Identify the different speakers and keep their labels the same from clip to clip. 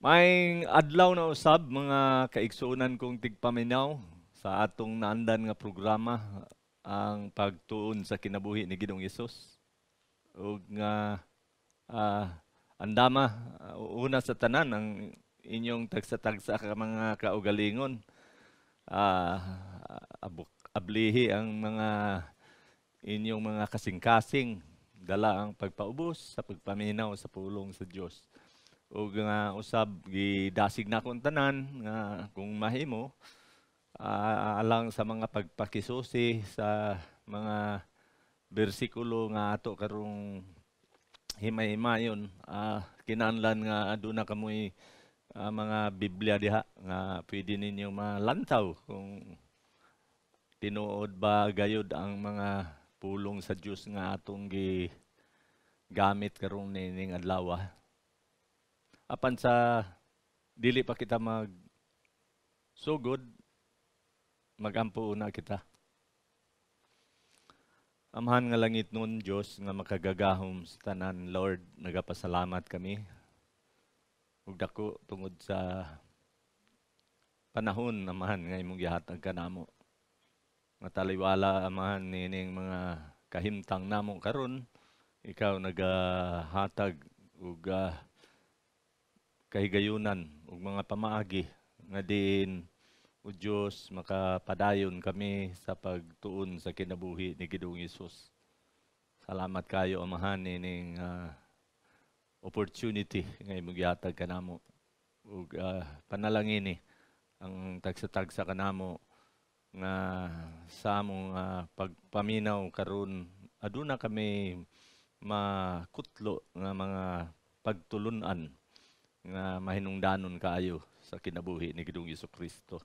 Speaker 1: May adlaw na usab mga kaigsunan kong tigpaminaw sa atong naandan nga programa ang pagtuon sa kinabuhi ni Ginoong Hesus. Ug nga ah, andama una sa tanan ang inyong tagsa-tagsa ka mga kaugalingon. Ablihi ang mga inyong mga kasing-kasing dala ang pagpaubos sa pagpaminaw sa pulong sa Dios. Ug nga usab gidasig na akong tanan nga kung mahimo alang sa mga pagpakisusi sa mga bersikulo nga ato karong himay-himayon, kinahanglan nga aduna kamoy mga Biblia diha nga pwede ninyo malantaw kung tinuod ba gayud ang mga pulong sa Dios nga atong gamit karong nining adlaw. Apan sa dili pa kita sugod, magampo una kita. Amahan nga langit nun, Diyos, nga makagagahom sa tanan, Lord, nagapasalamat kami. Ug dako tungod sa panahon, amahan, nga imong gihatag ka namo. Mataliwala, amahan, nining mga kahimtang namo karon, ikaw nagahatag ug kahigayunan ug mga pamaagi nga din o Diyos makapadayon kami sa pagtuon sa kinabuhi ni Ginoong Hesus. Salamat kayo amahan ning opportunity nga imong gihatag kanamo ug panalangin ang tagsa-tagsa kanamo nga sa among pagpaminaw karon aduna kami makutlo nga mga pagtulunan nga mahinungdanon kaayo sa kinabuhi ni Ginoong Jesucristo.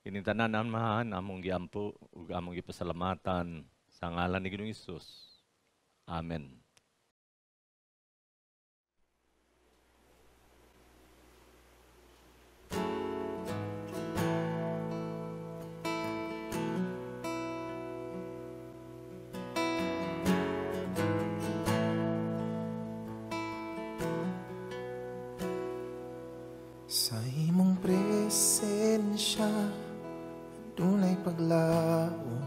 Speaker 1: Kining tanan amahan among giampo ug among gipasalamatan sa ngalan ni Ginoong Hesus. Amen.
Speaker 2: Sa imong presensya dunay paglaom,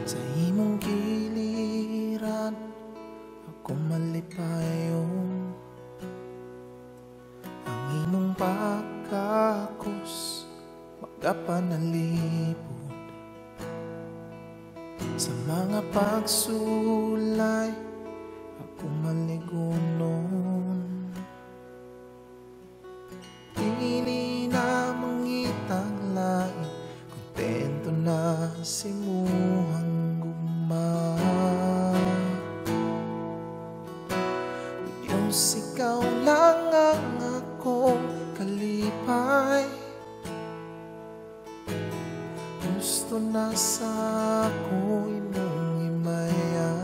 Speaker 2: sa imong giliran ako malipayon. Ang imong pagkakos magapanalipod, sa mga pagsulay ako maligunon. Dili na mangitag lain, kontento na si muhang gugma. Diyos, ikaw lang ang akong kalipay. Gusto na sa ako imong himaya.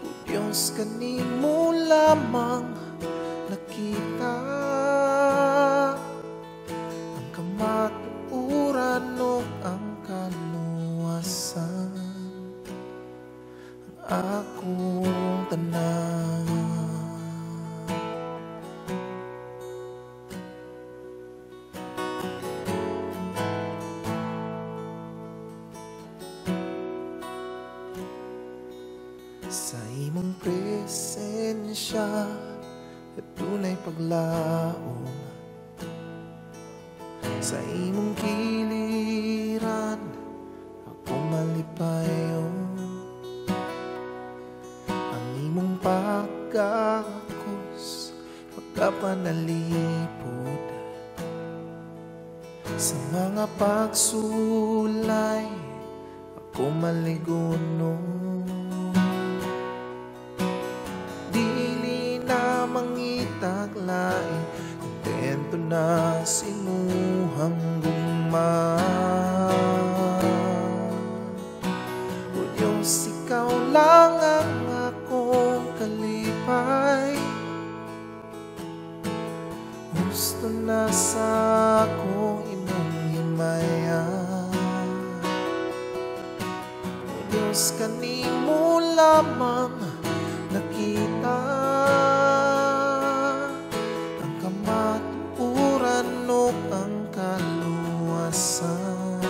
Speaker 2: O Diyos, kanimo lamang nakita ang kamatuoran o ang kaluwasan, ang akong tanan. Sa imong presensya dunay paglaom, sa imong giliran ako malipayon. Ang imong pagkakos pagkapanalipod, sa mga pagsulay ako maligunon. Taglain, kontento na sinuhang gugma. O Diyos, ikaw lang ang akong kalipay. Gusto na sa ako imong himaya. O Diyos, kanimo lamang nakita luwasan.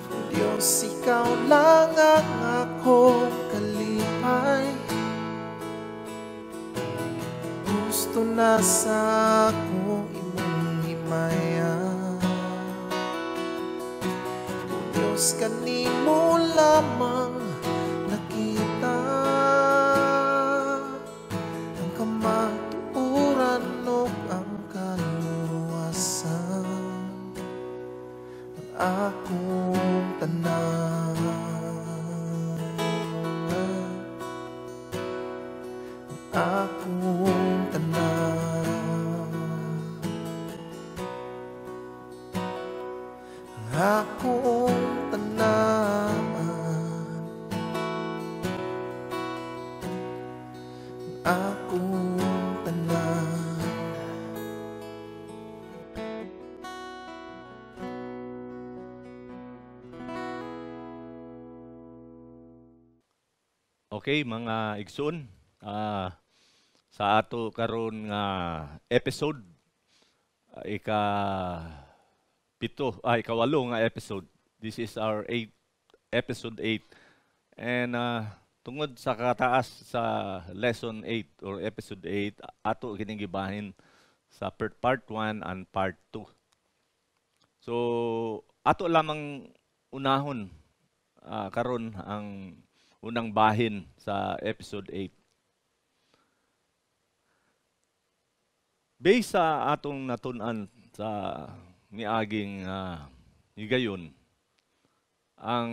Speaker 2: O Diyos, ikaw lang ang akong kalipay. Gusto na sa ako imong himaya. O Diyos, kanimo lamang nakita ang kamatuoran o ang kaluwasan. Ang akong tanan, ang akong tanan, ang akong tanan, ang akong tanan.
Speaker 1: Okay, mga igsoon, sa ato karon nga episode, ikawalo nga episode. This is our episode 8. And tungod sa kataas sa lesson 8 or episode 8, ato kining gibahin sa part 1 and part 2. So, ato lamang unahon karon ang unang bahin sa episode 8. Based sa atong natun-an sa miaging higayon, ang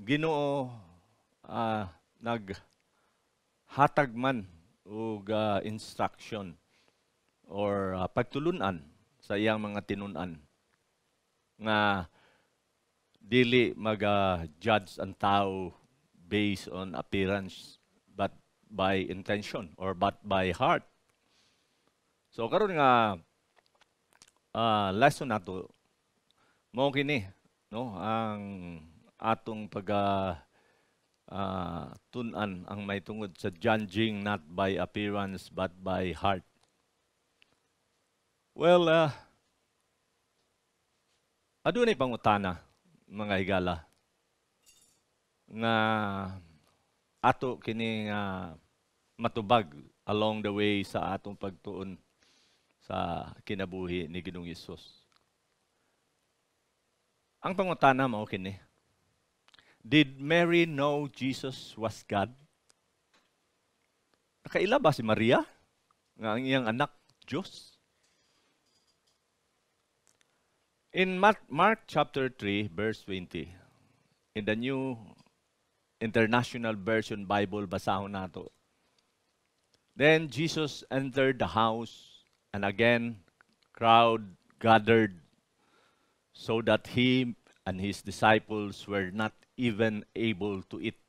Speaker 1: Ginoo naghatag man og instruction or pagtulunan sa iyang mga tinun-an nga dili mag-judge ang tao based on appearance but by intention or but by heart. So karon nga lesson nato mao kini, no, ang atong tun-an ang may tungod sa judging not by appearance but by heart. Well, adunay pangutana mga higala nga ato kini matubag along the way sa atong pagtuon sa kinabuhi ni Ginoong Hesus. Ang pangutana mao kini: did Mary know Jesus was God? Nakaila ba si Maria nga ang iyang anak Diyos? In Mark chapter 3 verse 20, in the New International Version Bible, basahon nato. Then Jesus entered the house, and again crowd gathered, so that he and his disciples were not even able to eat.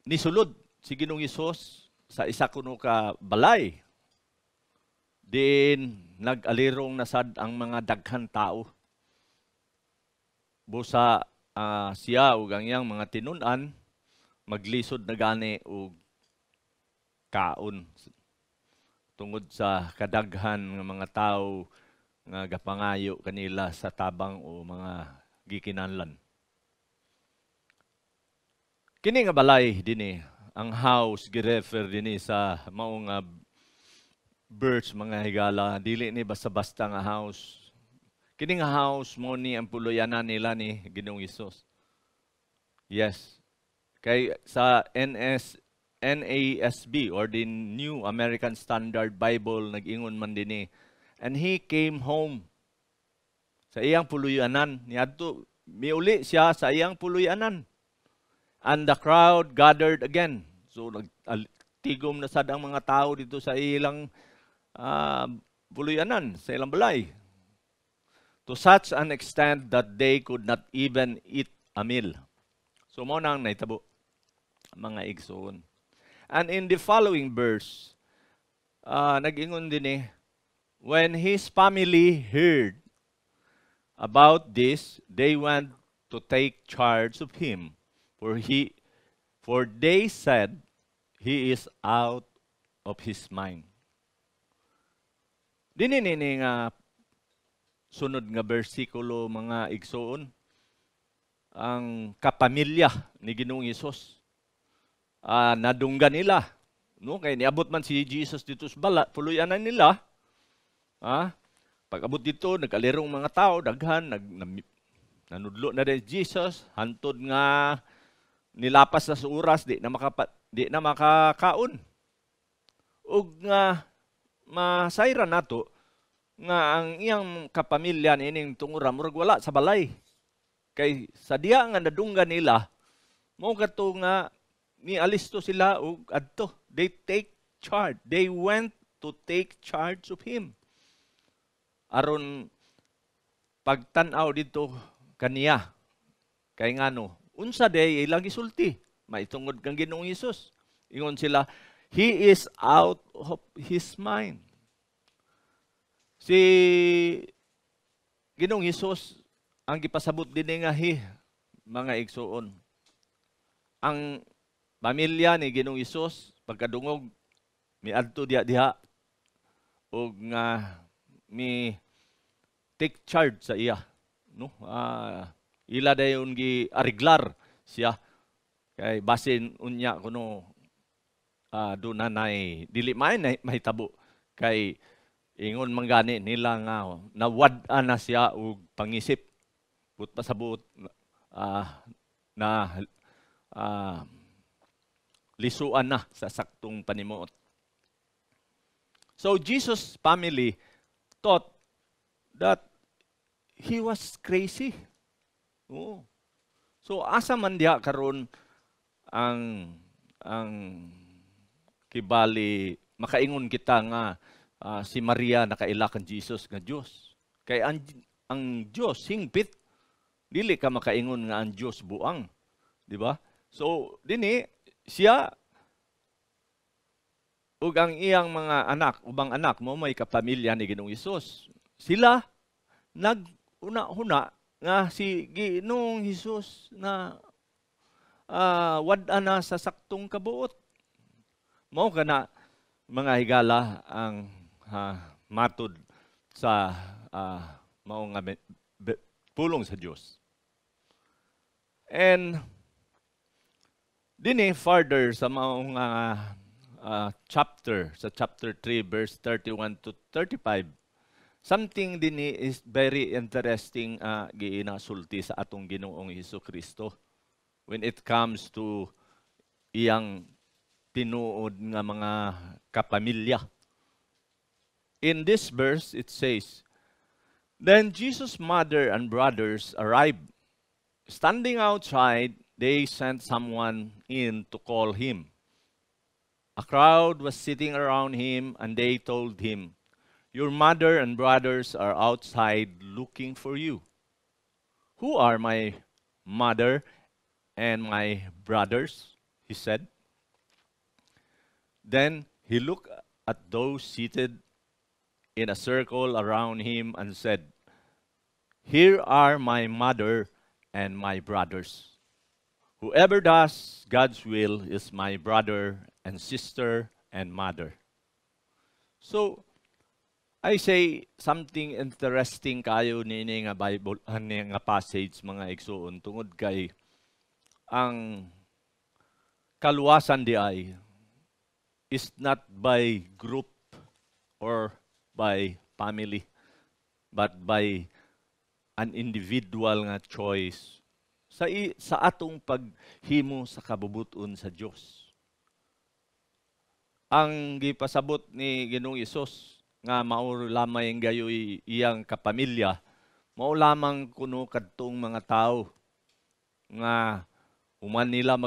Speaker 1: Nisulod si Ginoong Hesus sa isa kuno ka balay. Din nag-alirong nasad ang mga daghan tao. Busa siya ug ang iyang mga tinun-an maglisod na gani og kaon tungod sa kadaghan nga mga tawo nga gapangayo kanila sa tabang o mga gikinahanglan. Kini nga balay dinhi, ang house girefer dinhi sa mao nga birds mga higala, dili ni basta-basta nga house. Kini nga house mo ni ang puluyanan nila ni Ginoong Hesus. Yes. Kay sa NASB or the New American Standard Bible nag-ingon man dinhi, and he came home sa iyang puluyanan. Niadto miuli siya sa iyang puluyanan. And the crowd gathered again. So nagtigom na sad ang mga tao dito sa ilang puluyanan, sa ilang balay. To such an extent that they could not even eat a meal. So mo nang naitabo mga igsoon. And in the following verse, nag-ingon din when his family heard about this, they went to take charge of him, for they said he is out of his mind. Dinini nga sunod nga bersikulo mga igsoon, ang kapamilya ni Ginoong Hesus. Nadunggan nila. No? Kaya niabot man si Jesus dito sa bala, puluyan na nila. Pag abot dito, nag-alirong mga tao, daghan, nanudlo na rin Jesus, hantod nga nilapas na sa oras, di na makakaon. Ug nga masayra nato nga ang iyang kapamilya nining tungura murag wala sa balay. Kay sa diya nga nadunggan nila, mo kato nga nialisto sila ug adto. They take charge. They went to take charge of him. Aron pagtan-aw dito kaniya. Kay ngano, unsa day ilang gisulti, maitungod kang Ginoong Hesus. Ingon sila, he is out of his mind. Si Ginoong Hesus ang gipasabot din nga mga igsoon. Ang pamilya ni Ginoong Hesus pagkadungog miadto diha ug nga mi take charge sa iya, no? Ila dayon gi ariglar siya kay basin unya kuno do nanay dili may mahitabo kay ingon manggani nila nga nawad-an na siya og pangisip put pasabot na lisuan na sa saktong panimuot. So Jesus' family thought that he was crazy. Oh. So asa man diha karon ang kibali makaingon kita nga si Maria nakaila kan Jesus nga Dios. Kay ang Dios hingpit, dili ka makaingon nga ang Dios buang, di ba? So dinhi siya ug ang iyang mga anak, ubang anak mo may kapamilya ni Ginoong Hesus. Sila nag-una-huna nga si Ginoong Hesus na wad-an na sa saktong kabuot. Mao kana mga higala ang matud sa mao nga pulong sa Dios. And dinhi further sa mao nga chapter 3 verse 31 to 35, something dinhi is very interesting ginasulti sa atong Ginoong Hesukristo when it comes to iyang tinuod nga mga kapamilya. In this verse it says, "Then Jesus' mother and brothers arrived. Standing outside, they sent someone in to call him. A crowd was sitting around him, and they told him, 'Your mother and brothers are outside looking for you.' 'Who are my mother and my brothers?' he said. Then he looked at those seated in a circle around him and said, 'Here are my mother and my brothers. Whoever does God's will is my brother and sister and mother.'" So, I say something interesting kayo nini nga Bible, nga passage mga igsoon tungod kay ang kaluwasan di ay is not by group or by family, but by an individual nga choice sa atong paghimo sa kabubuton sa Dios. Ang gipasabot ni Ginoong Hesus nga mao lamay gayoy iyang kapamilya, mao lamang kuno kadtong mga tao nga human nila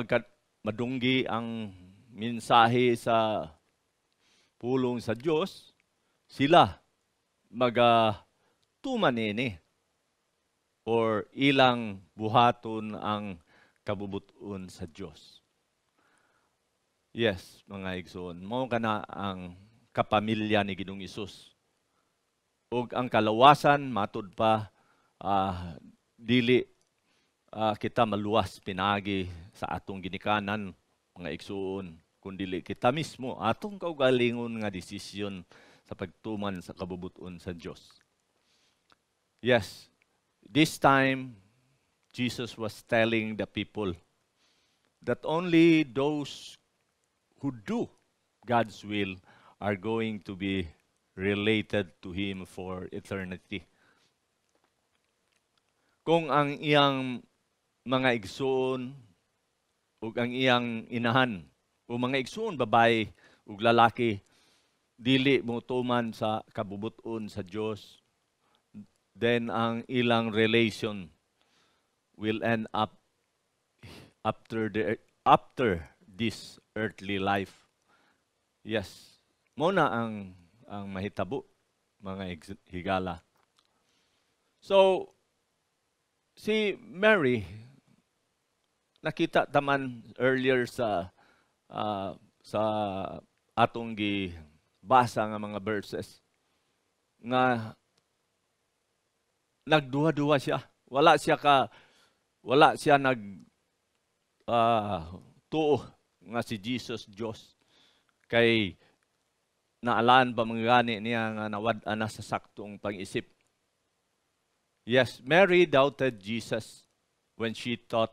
Speaker 1: madunggi ang mensahe sa pulong sa Dios, sila magatuman nini or ilang buhaton ang kabubuton sa Dios. Yes, mga igsoon, mao kana ang kapamilya ni Ginoong Hesus. Ug ang kalawasan matud pa dili kita maluwas pinagi sa atong ginikanan mga igsoon, kun dili kita mismo atong kaugalingon nga desisyon sa sa pagtuman sa kabubuton sa Dios. Yes, this time Jesus was telling the people that only those who do God's will are going to be related to Him for eternity. Kung ang iyang mga igsoon ug ang iyang inahan o mga igsoon babae ug lalaki dili mo tuman sa kabubuton sa Dios, then ang ilang relation will end up after this earthly life. Yes, muna ang mahitabo, mga higala. So, si Mary, nakita taman earlier sa atong gibasa nga mga verses, nga nagduha-duha siya. Wala siya tuo nga si Jesus Dios. Kay naalaan pa mga gani niya nga nawad-an na sa saktong pag-isip. Yes, Mary doubted Jesus when she thought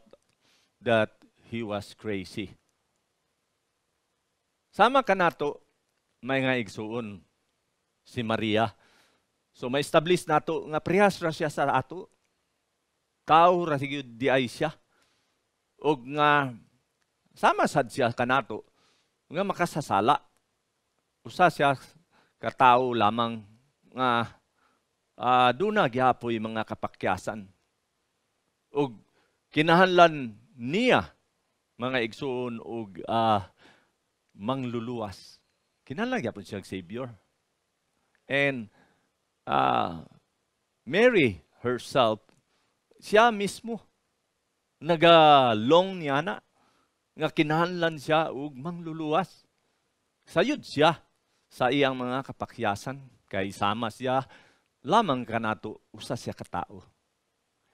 Speaker 1: that he was crazy. Sama ka nato, may nga igsuon, si Maria. So ma-establish nato nga prihas ra siya sa ato. Tao ra sigud di ay siya. Og nga sama sad siya kanato nga makasasala. Usa siya ka tawo lamang nga duna gyapoy mga kapakyasan. Og kinahanglan niya mga igsoon og mangluluwas. Kinahanglan gyapon siya Savior. And Mary herself, siya mismo nagalong niya na nga kinahanglan siya og mangluluwas. Sayod siya sa iyang mga kapakyasan kay sama siya lamang kanato usa siya ka tao.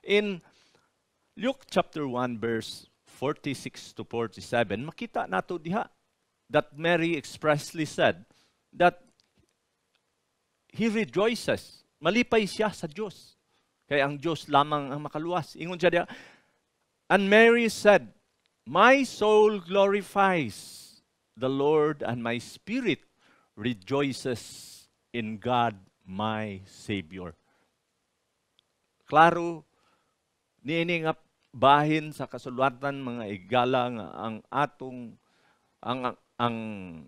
Speaker 1: In Luke chapter 1 verse 46 to 47, makita nato diha that Mary expressly said that he rejoices. Malipay siya sa Diyos. Kaya ang Diyos lamang ang makaluwas. Ingon siya diha, and Mary said, my soul glorifies the Lord, and my spirit rejoices in God, my Savior. Klaro, niini nga bahin sa kasulatan mga igala nga ang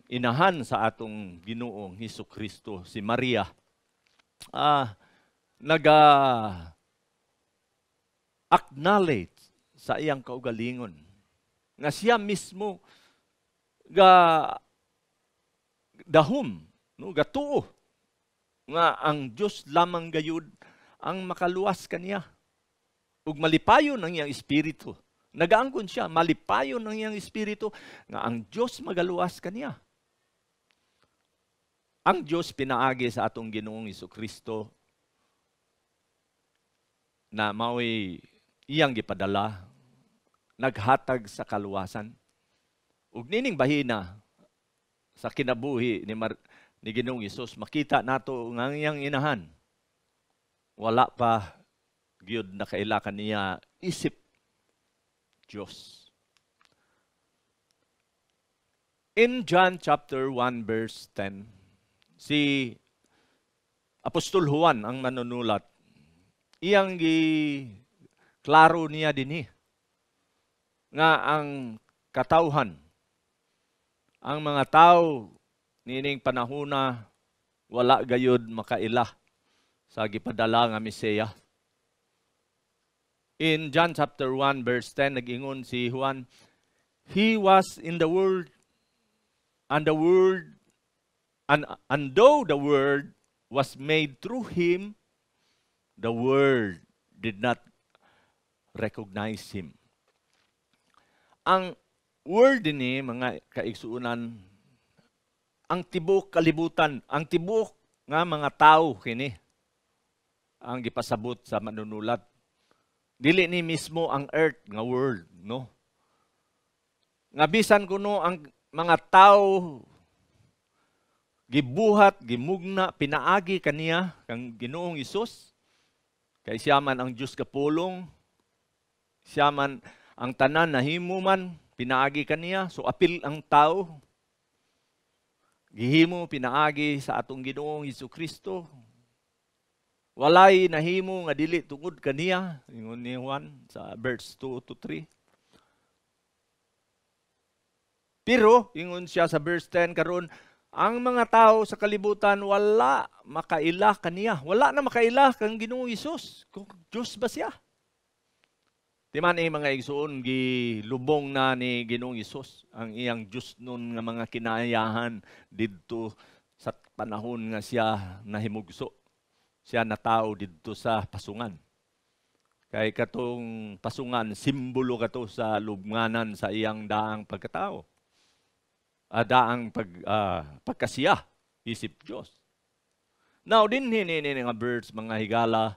Speaker 1: inahan sa atong Ginoong Hesukristo, si Maria, acknowledge sa iyang kaugalingon nga siya mismo dahom, no, gatuo nga ang Dios lamang gayud ang makaluwas kaniya ug malipayon ang iyang espiritu. Nagaangkon siya, malipayon ang iyang espiritu nga ang Dios magaluwas kaniya. Ang Dios pinaagi sa atong Ginoong Hesukristo na mao'y iyang gipadala, naghatag sa kaluwasan. Ug nining bahina sa kinabuhi ni Ginoong Hesus, makita nato nga iyang inahan wala pa gyud nakailakan niya isip Dios. In John chapter 1 verse 10, si Apostol Juan ang manunulat, iyang klaro niya dinhi nga ang katawhan, ang mga tao nining panahona wala gayud makaila sa gipadala nga Mesia. In John chapter 1 verse 10, nag-ingon si Juan, he was in the world, and though the word was made through him, the world did not recognize him. Ang word ni mga kaigsuunan, ang tibok kalibutan, ang tibok nga mga tao kini ang gipasabot sa manunulat. Dili ni mismo ang earth nga world, no? Nga bisan kuno ang mga tao gibuhat, gimugna, pinaagi kaniya kang Ginoong Hesus. Kay siya man ang Diyos kapulong, siya man ang tanan na himuman, pinaagi kaniya. So apil ang tao, gihimo pinaagi sa atong Ginoong Hesukristo. Walay nahimo nga dili tungod kaniya, ingon ni Juan sa verse 2 to 3. Pero ingon siya sa verse 10 karon, ang mga tao sa kalibutan wala makaila kaniya. Wala na makaila kang Ginoong Hesus. Kung Diyos ba siya? Di man mga igsoon, gilubong na ni Ginoong Hesus ang iyang Diyos nun nga mga kinayahan didto sa panahon nga siya nahimugso. Siya na tao didto sa pasungan. Kay katong pasungan, simbolo kato sa lubnganan sa iyang daang pagkatao. Daang pagkasiya, isip Diyos. Now, din nga birds, mga higala,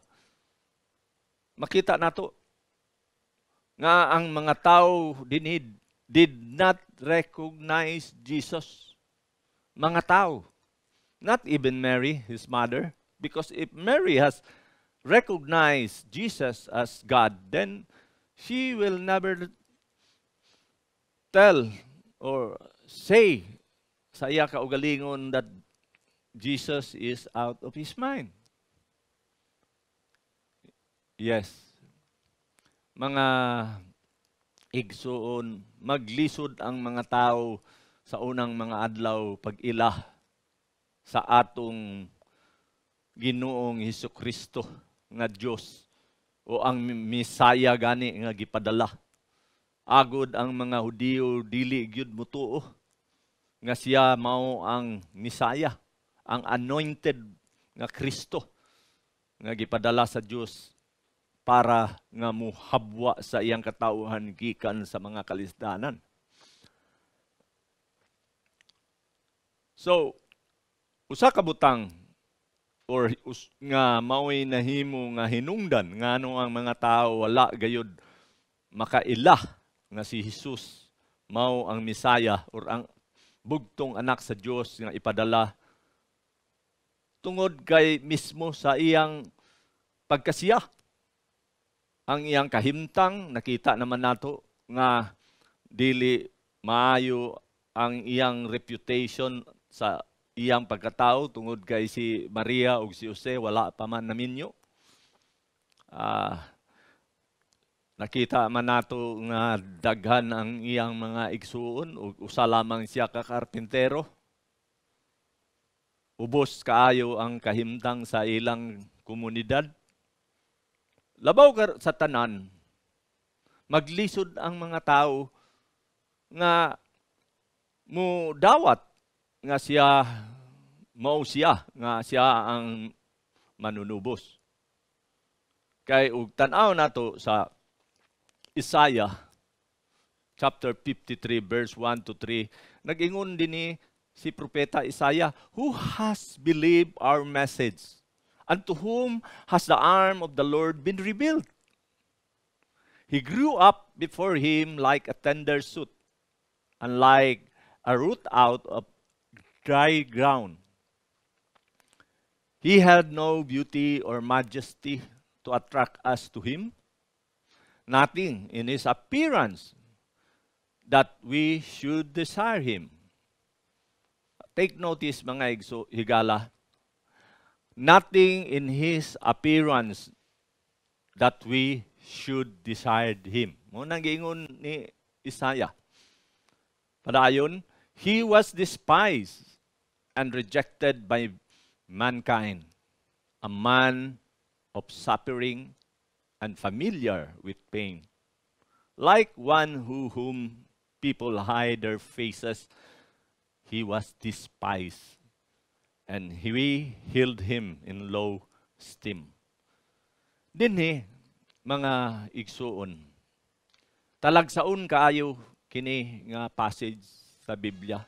Speaker 1: makita nato nga ang mga tao did not recognize Jesus. Mga tao, not even Mary, his mother. Because if Mary has recognized Jesus as God, then she will never tell or say sa iya kaugalingon that Jesus is out of his mind. Yes. Mga igsoon, maglisod ang mga tao sa unang mga adlaw pag-ila sa atong Ginoong Hesukristo nga Dios o ang Misaya gani nga gipadala. Agod ang mga Hudiyo dili gyud mutuo nga siya mao ang Misaya, ang anointed nga Kristo nga gipadala sa Dios para nga muhabwa sa iyang katawhan gikan sa mga kalisdanan. So, usa ka butang or nga mao'y nahimo nga hinungdan ngano ang mga tao wala gayud makaila nga si Jesus mao ang Misaya or ang bugtong anak sa Dios nga ipadala tungod kay mismo sa iyang pagkasiya. Ang iyang kahimtang nakita naman nato nga dili maayo ang iyang reputation sa iyang pagkatao tungod kay si Maria ug si Jose wala pa man naminyo. Nakita man nato nga daghan ang iyang mga igsuon ug usa lamang siya ka karpintero. Ubos kaayo ang kahimtang sa ilang komunidad. Labaw sa tanan, maglisod ang mga tao nga mo dawat nga siya mao siya nga siya ang manunubos. Kay ug tan-aw nato sa Isaiah chapter 53 verse 1 to 3, nag-ingon dinhi si propeta Isaiah, who has believed our message? And to whom has the arm of the Lord been revealed? He grew up before him like a tender shoot, and like a root out of dry ground. He had no beauty or majesty to attract us to him, nothing in his appearance that we should desire him. Take notice mga higala, nothing in his appearance that we should desire him. Munang giingon ni Isaiah. Padayon, he was despised and rejected by mankind, a man of suffering and familiar with pain. Like one whom people hide their faces, he was despised, and we held him in low esteem. Dinhi, mga igsuon, talagsaon kaayo kini nga passage sa Biblia,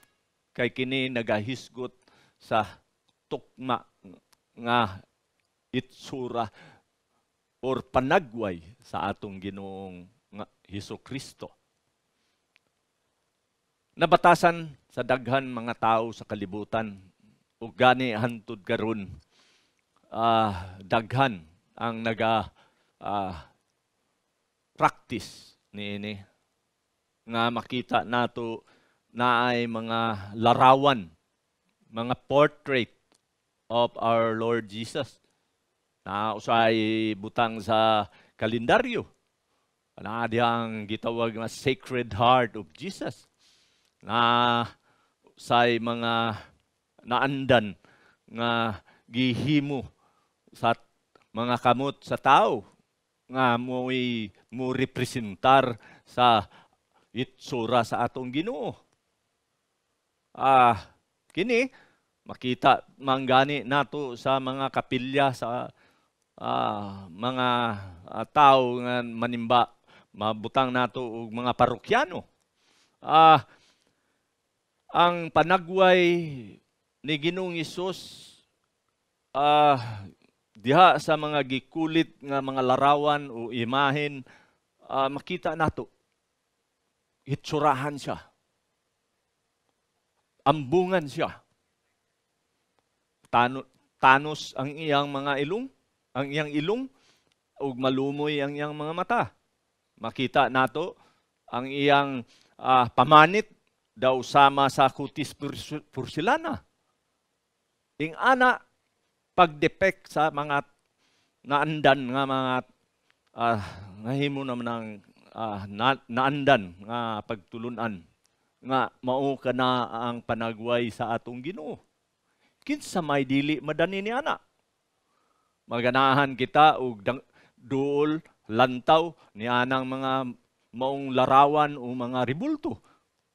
Speaker 1: kay kini nagahisgot sa tukma nga itsura or panagway sa atong Ginoong Hesukristo. Nabatasan sa daghan mga tao sa kalibutan ug gani hantud karon daghan ang practice niini nga makita nato na ay mga larawan, mga portrait of our Lord Jesus. Na usay butang sa kalendaryo. Na diyang gitawag na Sacred Heart of Jesus. Na usay mga naandan nga gihimo sa mga kamot sa tao nga mo representar sa itsura sa atong Ginoo. Kini makita manggani nato sa mga kapilya sa mga tao nga manimba, mabutang nato og mga parokyano. Ang panagway ni Ginoong Hesus diha sa mga gikulit nga mga larawan o imahen, makita nato itsurahan siya. Ambungan siya. Tanos ang iyang mga ilong, ang iyang ilong, ug malumoy ang iyang mga mata. Makita nato ang iyang pamanit daw sama sa kutis porselana. Ing ana pagdepek sa mga naandan nga mga ngahimo naman ang naandan nga pagtulunan nga mao kana ang panagway sa atong Ginoo. Kinsa may dili madani ni ana. Maganahan kita og duol lantaw ni anang mga maong larawan o mga ribulto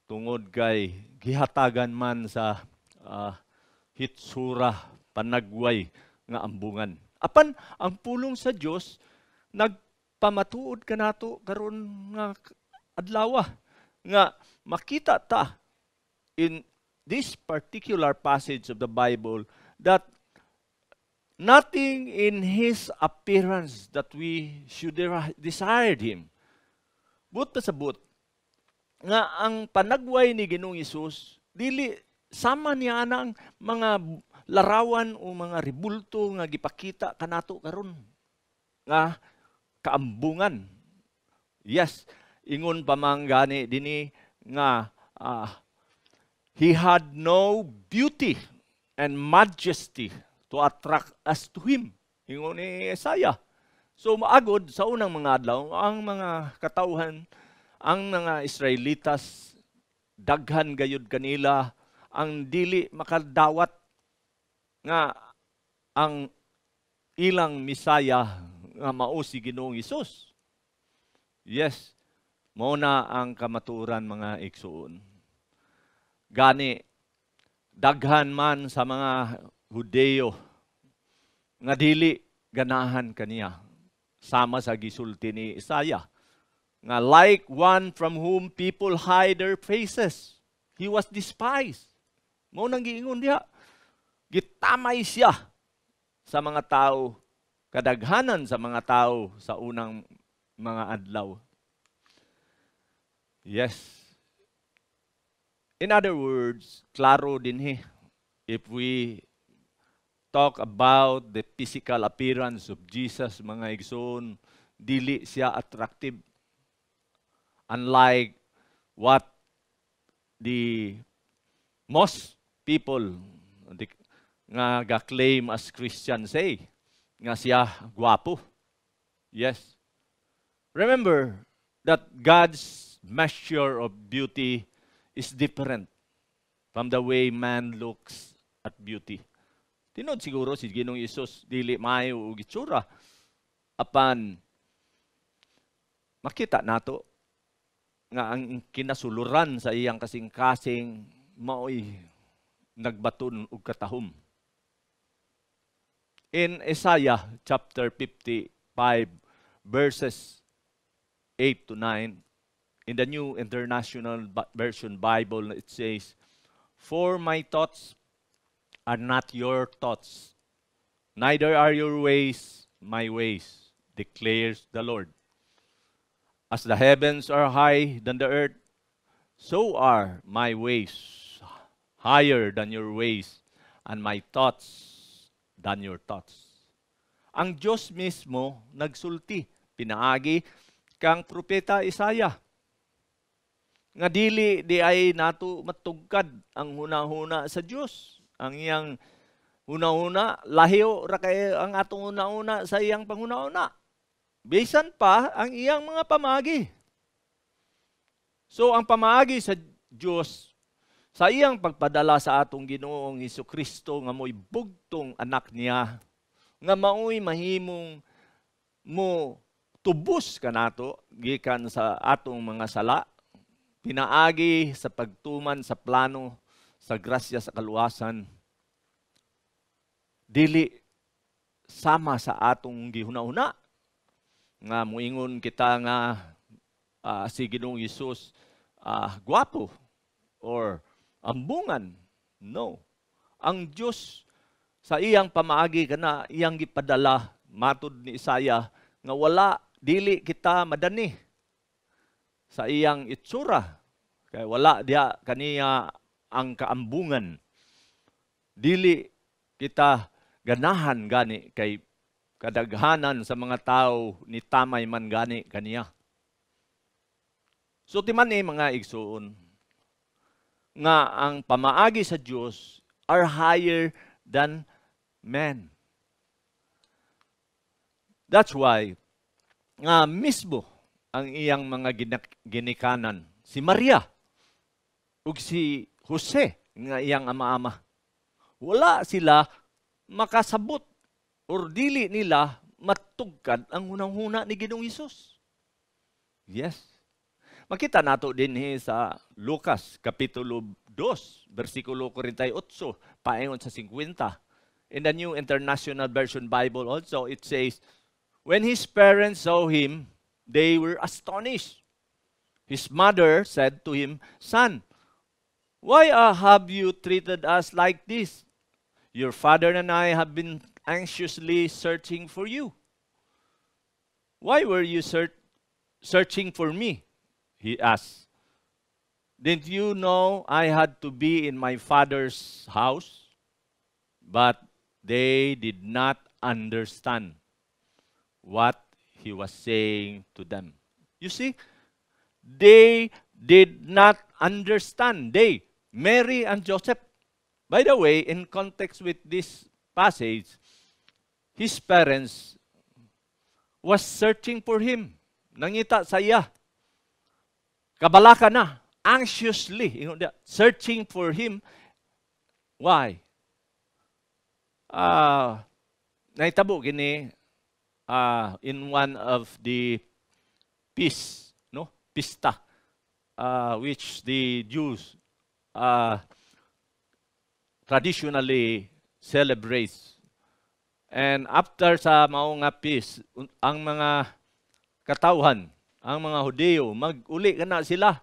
Speaker 1: tungod kay gihatagan man sa hitsura panagway nga ambungan. Apan ang pulong sa Dios nagpamatuod kanato karon nga adlaw nga makita ta in this particular passage of the Bible that nothing in His appearance that we should desire Him. But sabot nga ang panagway ni Ginoong Hesus dili sama niya ang mga larawan o mga ribulto nga gipakita kanato karon nga kaambungan. Yes, ingon pa man gani dinhi nga He had no beauty and majesty to attract us to Him. Ingon ni Isaiah. So maagod sa unang mga adlaw, ang mga katawhan, ang mga Israelitas, daghan gayud kanila, ang dili makadawat nga ang ilang Misaya nga mao si Ginoong Hesus. Yes, mao na ang kamaturan mga igsuon. Gani, daghan man sa mga Hudeo nga dili ganahan kaniya. Sama sa gisulti ni Isaiah. Nga like one from whom people hide their faces. He was despised. Mao nang giingon diha. Gitamay siya sa mga tao, kadaghanan sa mga tao sa unang mga adlaw. Yes. In other words, klaro din if we talk about the physical appearance of Jesus, mga igsoon, dili siya attractive. Unlike what the most people nga ga-claim as Christian say, nga siya gwapo. Yes. Remember that God's measure of beauty is different from the way man looks at beauty. Tinod siguro si Ginoong Hesus dili maayo og itsura. Apan makita nato nga ang kinasuluran sa iyang kasing-kasing maoy nagbaton og katahom. In Isaiah chapter 55 verses 8 to 9, in the New International Version Bible, it says, "For my thoughts are not your thoughts, neither are your ways my ways, declares the Lord. As the heavens are high than the earth, so are my ways higher than your ways, and my thoughts than your thoughts. Ang Diyos mismo nagsulti, pinaagi kang propeta Isaiah. Nga dili di ay nato matugkad ang hunahuna sa Diyos. Ang iyang hunahuna, lahiyo ra kay ang atong hunahuna sa iyang panghunahuna. Bisan pa ang iyang mga pamaagi. So ang pamaagi sa Diyos, sa iyang pagpadala sa atong Ginoong Hesukristo nga mo'y bugtong anak niya, nga mao'y mahimong mo tubos kanato gikan sa atong mga sala, pinaagi sa pagtuman sa plano sa grasya sa kaluwasan, dili sama sa atong gihuna-una nga muingon kita nga si Ginoong Hesus gwapo or ambungan. No. Ang Diyos sa iyang pamaagi kana iyang gipadala matud ni Isaiah nga wala dili kita madani sa iyang itsura kay wala diha kaniya ang kaambungan, dili kita ganahan gani kay kadaghanan sa mga tao ni tamay man gani kaniya. So timan ni mga igsuon nga ang pamaagi sa Dios are higher than men. That's why nga mismo ang iyang mga ginikanan, si Maria ug si Jose nga iyang ama-ama, wala sila makasabot or dili nila matugkad ang hunang-huna ni Ginoong Hesus. Yes. Makita nato din sa Lucas Kapitulo 2, versikulo 48, paingon sa 50. In the New International Version Bible also, it says, when his parents saw him, they were astonished. His mother said to him, Son, why have you treated us like this? Your father and I have been anxiously searching for you. Why were you searching for me? He asked. Didn't you know I had to be in my father's house? But they did not understand what he was saying to them. You see, they did not understand. They, Mary and Joseph. By the way, in context with this passage, his parents was searching for him. Nangita sa iya. Kabalaka na, anxiously, searching for him. Why? Naitabo gini in one of the pista, which the Jews traditionally celebrates. And after sa mao nga feast, ang mga katawhan, ang mga Hudeo, mag-uli na sila.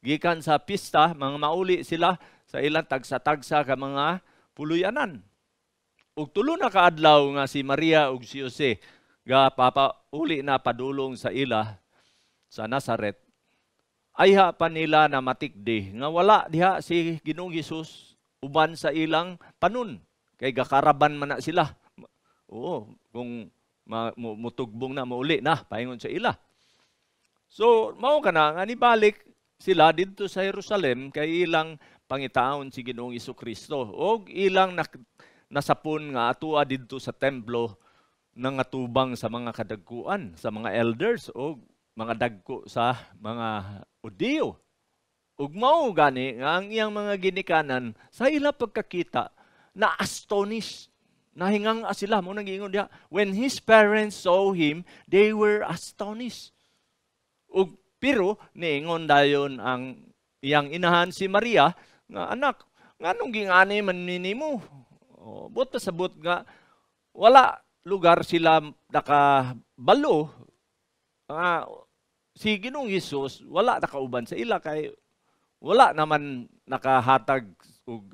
Speaker 1: Gikan sa pista, mga mauli sila sa ilang tagsa-tagsa ka mga puluyanan. Ug tulo na kaadlaw nga si Maria ug si Jose ga papauli na padulong sa ila sa Nazaret. Ayha pa nila na matikdi nga wala diha si Ginoong Hesus uban sa ilang panun. Kay gakaraban man na sila. Oo, kung mutugbong na mauli na paingon sa ila. So, mao kana nga nibalik sila dito sa Jerusalem kay ilang pangitaon si Ginoong Hesukristo og ilang nasapon nga atua didto sa templo nang atubang sa mga kadagkuan, sa mga elders o mga dagko sa mga Hudeo. Ug mao gani nga ang iyang mga ginikanan sa ila pagkakita na astonished, nahingang sila mo nang ingon diha, when his parents saw him, they were astonished. Ug pero niingon dayon ang iyang inahan si Maria nga anak, nganong gingani man nimo? Buta sabot nga wala lugar sila nakabalo. Si Ginoong Hesus wala nakauban sa ila kay wala naman nakahatag og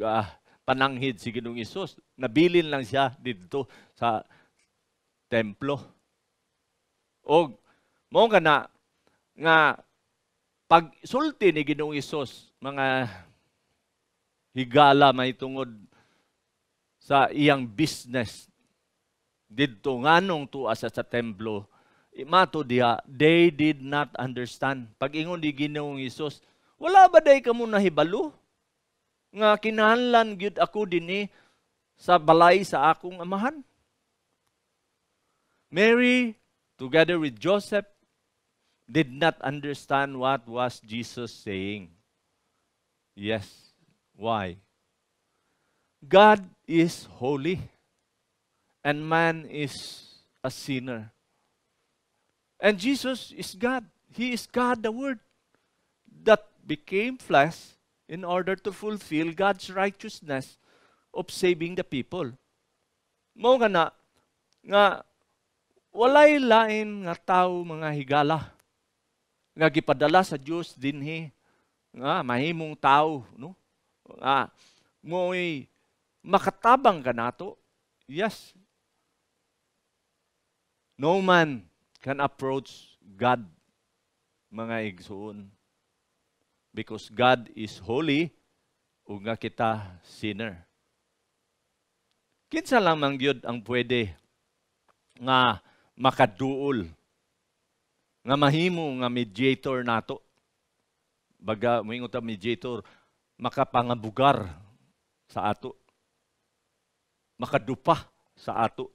Speaker 1: pananghid si Ginoong Hesus. Nabilin lang siya dito sa templo. Og mao kana nga pagsulti ni Ginoong Hesus, mga higala may tungod sa iyang business didto nganong tuwa sa templo, mato diha, they did not understand. Pag-ingon di Ginoong Hesus, wala ba day kamo nahibalo nga kinahanglan gyud ako dinhi sa balay sa akong amahan? Mary, together with Joseph, did not understand what was Jesus saying. Yes. Why? God is holy, and man is a sinner. And Jesus is God. He is God, the Word, that became flesh in order to fulfill God's righteousness of saving the people. Mao nga walay lain nga tao mga higala nga gipadala sa Dios dinhi nga mahimong tao, no? Mo'y makatabang ka nato. Yes. No man can approach God, mga igsoon, because God is holy ug nga kita sinner. Kinsa lamang gyud ang pwede nga makaduol, nga mahimo nga mediator nato. Baga, moingon ta mediator, makapangabugar sa ato. Makadupa sa ato.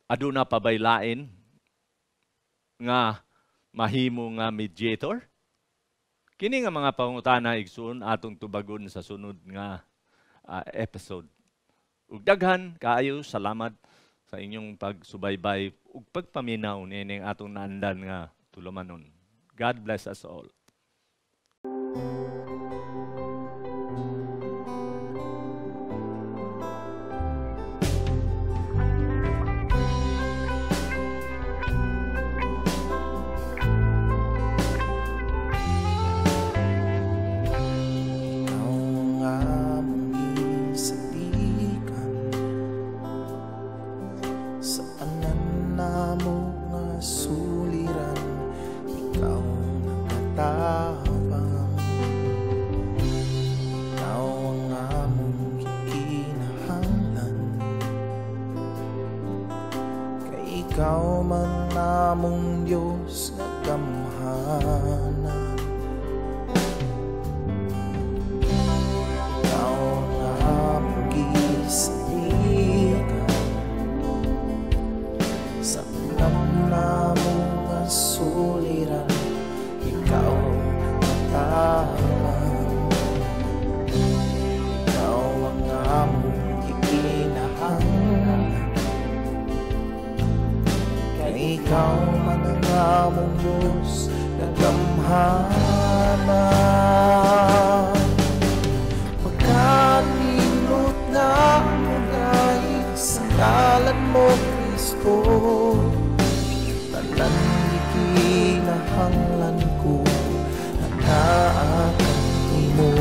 Speaker 1: Aduna pabaylain nga mahimo nga mediator. Kini nga mga pangutana igsoon atong tubagon sa sunod nga episode. Ug daghan kaayo salamat sa inyong pagsubaybay ug pagpaminaw nining atong naandan nga tulumanon. God bless us all.
Speaker 2: Ikaw man namong Diyos na gamhanan. Ikaw ang among gisalikan. Sa namnamong nga suliran, ikaw nagkataman. Ikaw ang among ikinahanglan. Ikaw man ang among Diyos na gamhanan. Pagkanindot na mugay sa ngalan mo, Kristo, tanan ikinahanglan ko na naakang imo.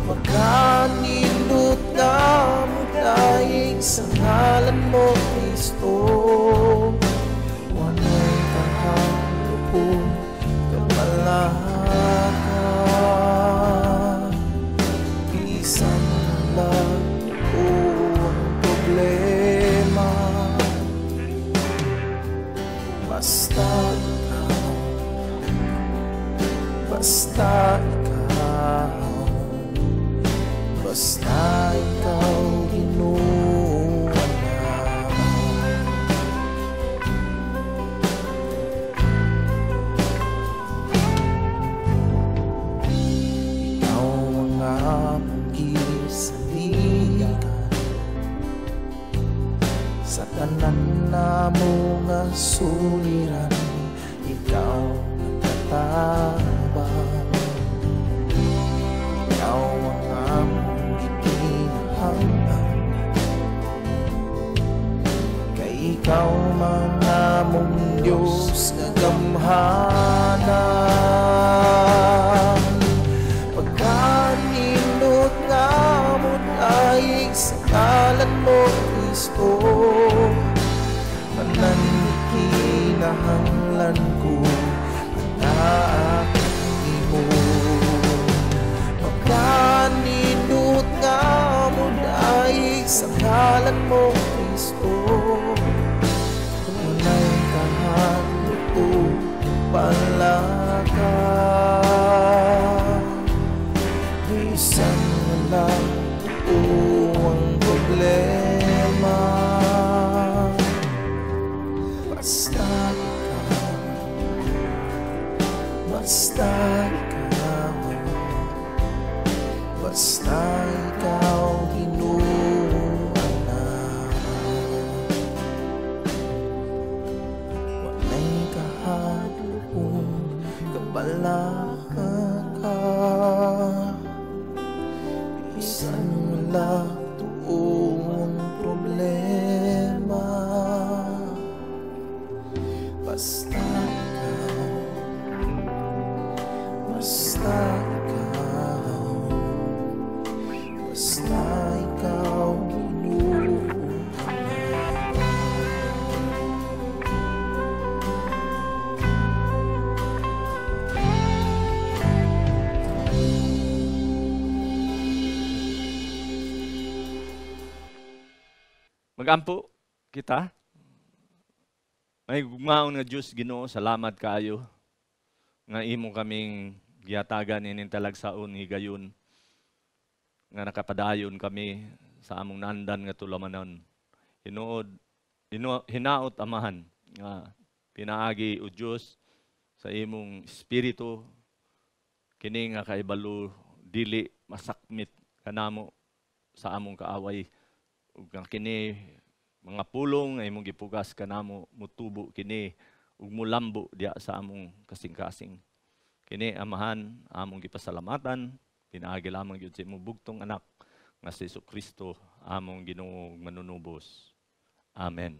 Speaker 2: Pagkanindot na mugay sa ngalan mo, Kristo, walay kahalupon kamalakan. Bisan lang ko ang problema, basta ikaw, basta ikaw, basta ikaw, Ginoo. Sa tanan na mo nga suliran, ikaw nagkatabang. Ikaw ang among ikinahanglan. Kay ikaw man among Diyos nga gamhanan. Pagkanindot nga mo daig sa ngalan mo, Kristo, tanan ikinahanglan ko anak imo. Pagkanindot nga mo Alakan ka, bisan wala tuong problema. Basta ikaw, basta ikaw, basta ikaw ginuulit.
Speaker 1: Magampo kita. May gugmaon nga Diyos Ginoo, salamat kaayo nga imo kaming giyatagan ining talagsaon higayon nga nakapadayon kami sa among nandan nga tulamanon. Hinaot amahan nga pinaagi o Diyos sa imong espiritu kini nga kaibalo dili masakmit kanamo sa among kaaway. Ug nga kini mga pulong nga imong gipugas kanamo mutubo kini ug mulambo diya sa among kasing-kasing. Kini amahan among gipasalamatan, pinaagi lamang gyud sa imong bugtong anak nga si Jesucristo among Ginoo manunubos. Amen.